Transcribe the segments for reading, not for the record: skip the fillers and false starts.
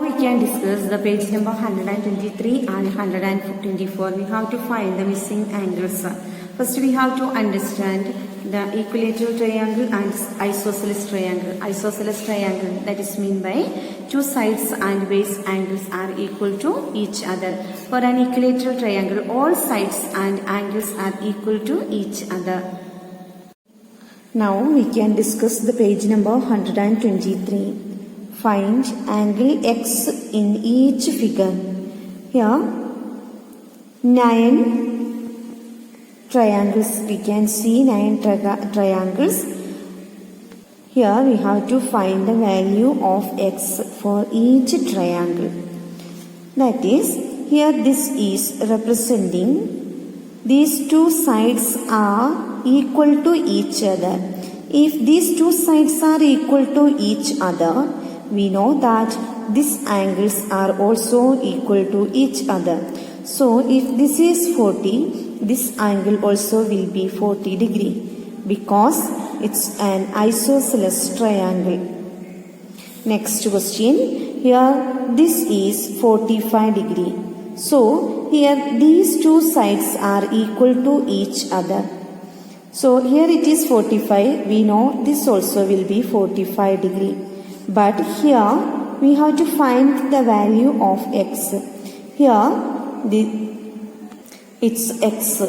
We can discuss the page number 123 and 124. We have to find the missing angles. First we have to understand the equilateral triangle and isosceles triangle. Isosceles triangle, that is mean by two sides and base angles are equal to each other. For an equilateral triangle, all sides and angles are equal to each other. Now we can discuss the page number 123. Find angle X in each figure. Here 9 triangles, we can see 9 triangles. Here we have to find the value of X for each triangle. That is, here this is representing these two sides are equal to each other. If these two sides are equal to each other, we know that these angles are also equal to each other. So if this is 40, this angle also will be 40 degree because it's an isosceles triangle. Next question, here this is 45 degree. So here these two sides are equal to each other. So here it is 45, we know this also will be 45 degree. But here we have to find the value of X. Here it's X.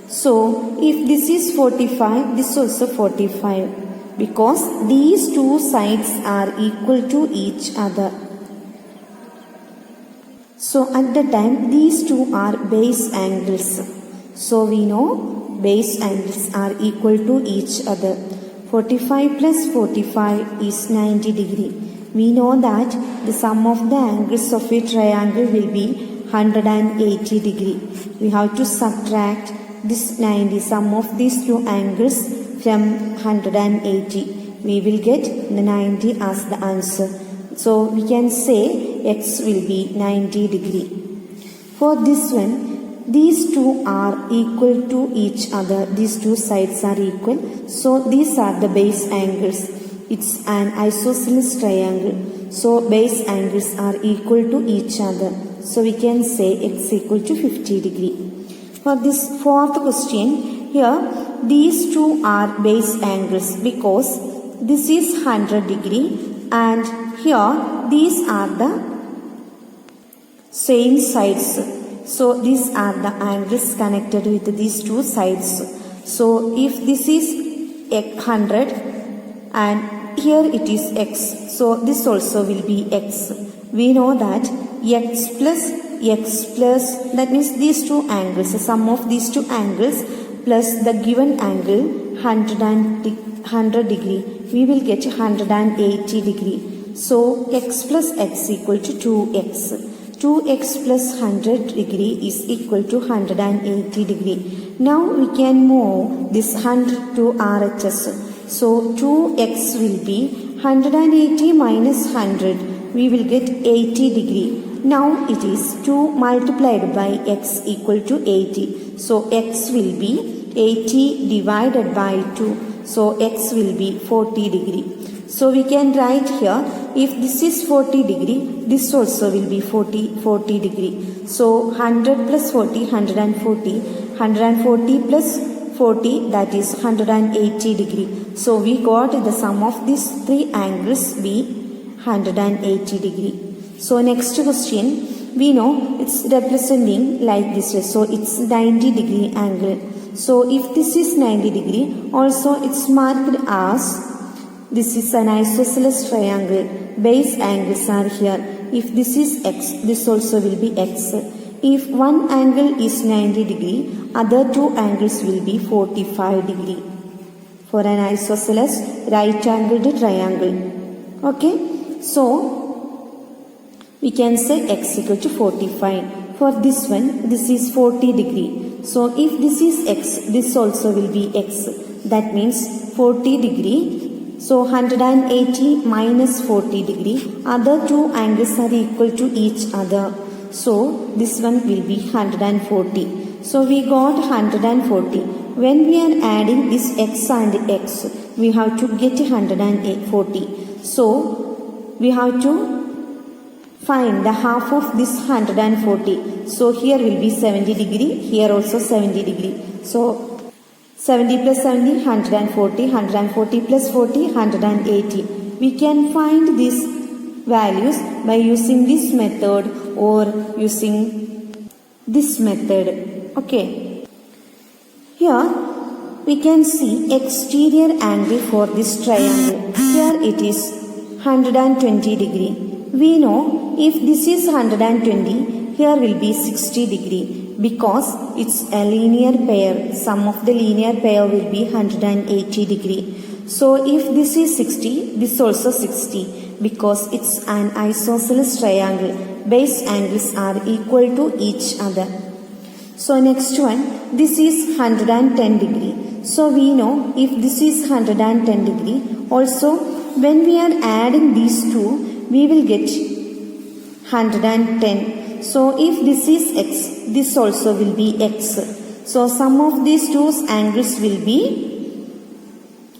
So if this is 45, this also 45 because these two sides are equal to each other. So at the time these two are base angles. So we know base angles are equal to each other. 45 plus 45 is 90 degree. We know that the sum of the angles of a triangle will be 180 degree. We have to subtract this 90, sum of these two angles from 180. We will get the 90 as the answer. So we can say X will be 90 degree. For this one, these two are equal to each other. These two sides are equal. So these are the base angles. It's an isosceles triangle. So base angles are equal to each other. So we can say X equal to 50 degree. For this fourth question, here these two are base angles because this is 100 degree and here these are the same sides. So these are the angles connected with these two sides. So if this is 100 and here it is X, so this also will be X. We know that X plus, that means these two angles, the sum of these two angles plus the given angle 100 degree, we will get 180 degree. So X plus X equal to 2X. 2x plus 100 degree is equal to 180 degree. Now we can move this 100 to RHS. So 2x will be 180 minus 100. We will get 80 degree. Now it is 2 multiplied by x equal to 80. So x will be 80 divided by 2. So x will be 40 degree. So we can write here, if this is 40 degree, this also will be 40 degree. So 100 plus 40, 140. 140 plus 40, that is 180 degree. So we got the sum of these three angles be 180 degree. So next question, we know it's representing like this way. So it's 90 degree angle. So if this is 90 degree, also it's marked as this is an isosceles triangle. Base angles are here. If this is X, this also will be X. If one angle is 90 degree, other two angles will be 45 degree. For an isosceles right angled triangle. Okay. So, we can say X equal to 45. For this one, this is 40 degree. So, if this is X, this also will be X. That means 40 degree. So 180 minus 40 degree. Other two angles are equal to each other. So this one will be 140. So we got 140. When we are adding this x and x, we have to get 140. So we have to find the half of this 140. So here will be 70 degree, here also 70 degree. So 70 plus 70, 140, 140 plus 40, 180. We can find these values by using this method or using this method. Okay. Here we can see exterior angle for this triangle. Here it is 120 degree. We know if this is 120, here will be 60 degree because it's a linear pair. Sum of the linear pair will be 180 degree. So if this is 60, this also 60 because it's an isosceles triangle. Base angles are equal to each other. So next one, this is 110 degree. So we know if this is 110 degree, also when we are adding these two, we will get 110. So if this is x, this also will be x. So sum of these two angles will be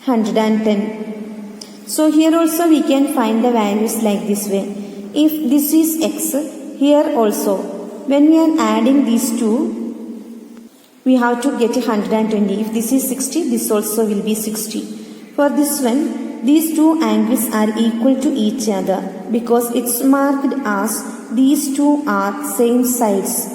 110. So here also we can find the values like this way. If this is x, here also when we are adding these two, we have to get 120. If this is 60, this also will be 60. For this one, these two angles are equal to each other because it's marked as these two are same sides.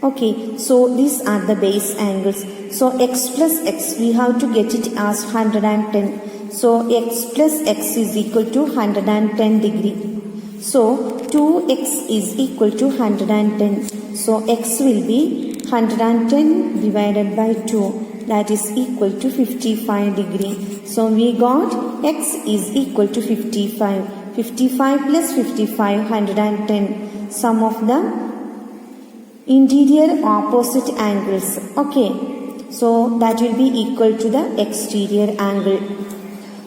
Okay, so these are the base angles. So x plus x, we have to get it as 110. So x plus x is equal to 110 degree. So 2x is equal to 110. So x will be 110 divided by 2, that is equal to 55 degree. So we got x is equal to 55. 55 plus 55, 110. Sum of the interior opposite angles. Okay. So that will be equal to the exterior angle.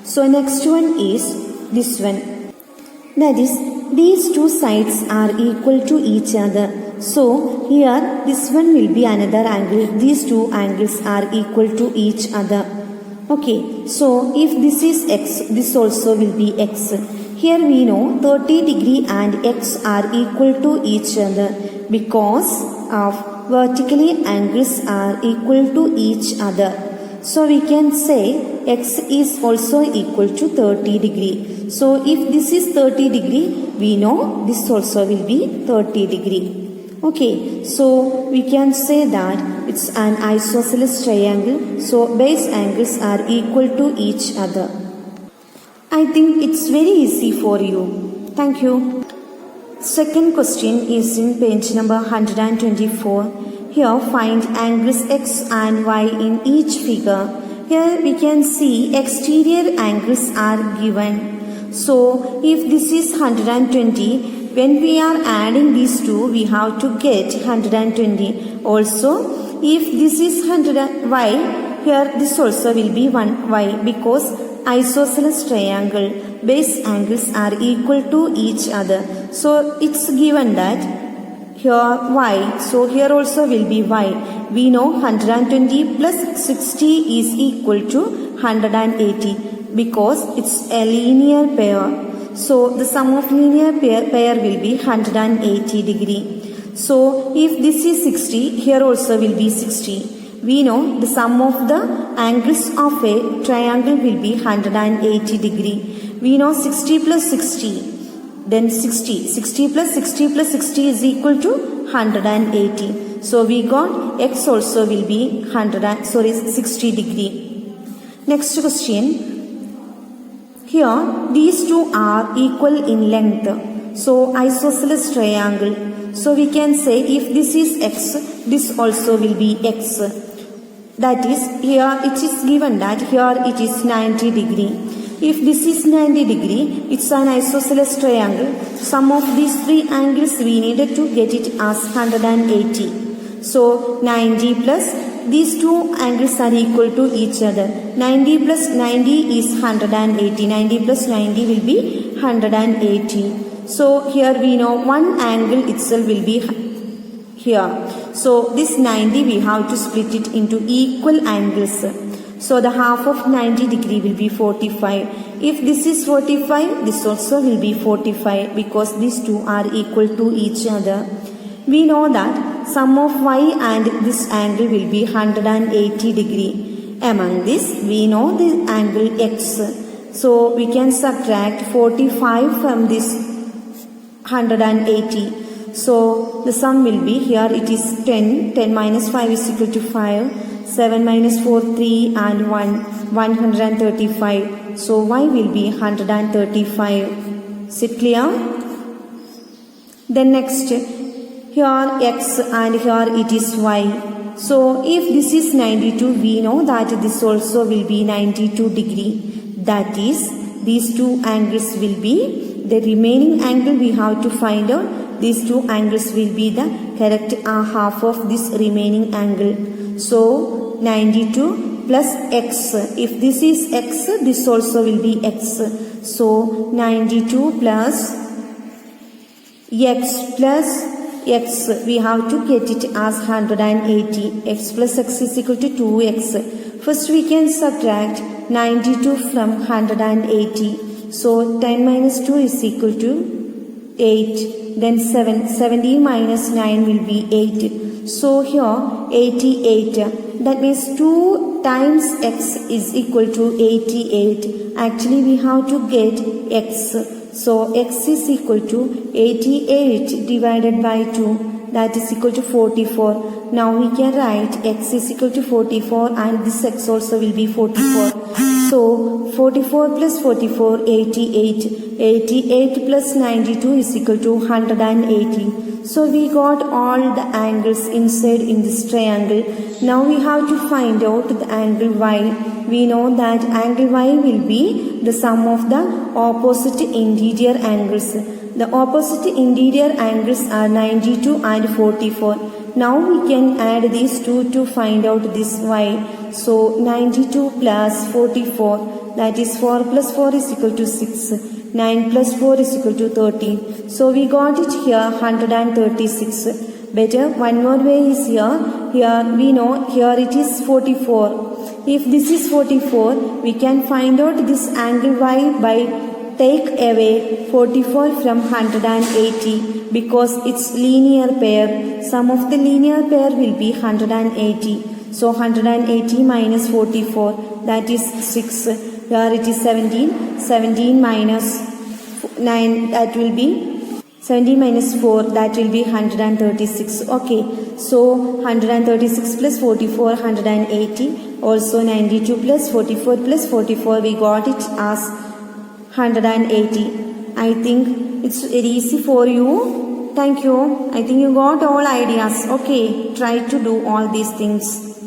So next one is this one. That is, these two sides are equal to each other. So here this one will be another angle. These two angles are equal to each other. Okay, so if this is x, this also will be x. Here we know 30 degree and x are equal to each other because of vertically angles are equal to each other. So we can say x is also equal to 30 degree. So if this is 30 degree, we know this also will be 30 degree. Okay, so we can say that it's an isosceles triangle. So base angles are equal to each other. I think it's very easy for you. Thank you. Second question is in page number 124. Here find angles x and y in each figure. Here we can see exterior angles are given. So if this is 120, when we are adding these two, we have to get 120. Also, if this is 100 y, here this also will be 1 y because isosceles triangle base angles are equal to each other. So it's given that here y, so here also will be y. We know 120 plus 60 is equal to 180 because it's a linear pair. So the sum of linear pair will be 180 degree. So if this is 60, here also will be 60. We know the sum of the angles of a triangle will be 180 degree. We know 60 plus 60, then 60. 60 plus 60 plus 60 is equal to 180. So we got x also will be 60 degree. Next question. Here these two are equal in length. So isosceles triangle. So we can say if this is x, this also will be x. That is, here it is given that here it is 90 degree. If this is 90 degree, it's an isosceles triangle. Sum of these three angles we needed to get it as 180. So 90 plus these two angles are equal to each other. 90 plus 90 is 180. 90 plus 90 will be 180. So here we know one angle itself will be here. So this 90 we have to split it into equal angles. So the half of 90 degree will be 45. If this is 45, this also will be 45 because these two are equal to each other. We know that sum of y and this angle will be 180 degree. Among this, we know the angle x. So we can subtract 45 from this 180. So the sum will be, here it is 10. 10 minus 5 is equal to 5. 7 minus 4, 3 and 1, 135. So y will be 135. Is it clear? Then next, here x and here it is y. So if this is 92, we know that this also will be 92 degree. That is, these two angles will be, the remaining angle we have to find out. These two angles will be the correct half of this remaining angle. So 92 plus x. If this is x, this also will be x. So 92 plus x, we have to get it as 180. X plus x is equal to 2x. First we can subtract 92 from 180. So 10 minus 2 is equal to 8. Then 17 minus 9 will be 8. So here 88. That means 2 times x is equal to 88. Actually we have to get x. So x is equal to 88 divided by 2. That is equal to 44. Now we can write x is equal to 44 and this x also will be 44. So 44 plus 44, 88. 88 plus 92 is equal to 180. So we got all the angles inside in this triangle. Now we have to find out the angle y. We know that angle y will be the sum of the opposite interior angles. The opposite interior angles are 92 and 44. Now we can add these two to find out this y. So 92 plus 44, that is 4 plus 4 is equal to 6. 9 plus 4 is equal to 13. So we got it here 136. Better one more way is here. Here we know here it is 44. If this is 44, we can find out this angle y by take away 44 from 180 because it's linear pair. Sum of the linear pair will be 180. So 180 minus 44, that is 6. Here it is 17. 17 minus 9, that will be 17 minus 4, that will be 136. Okay, so 136 plus 44, 180. Also 92 plus 44 plus 44, we got it as 180. I think it's very easy for you. Thank you. I think you got all ideas. Okay, try to do all these things.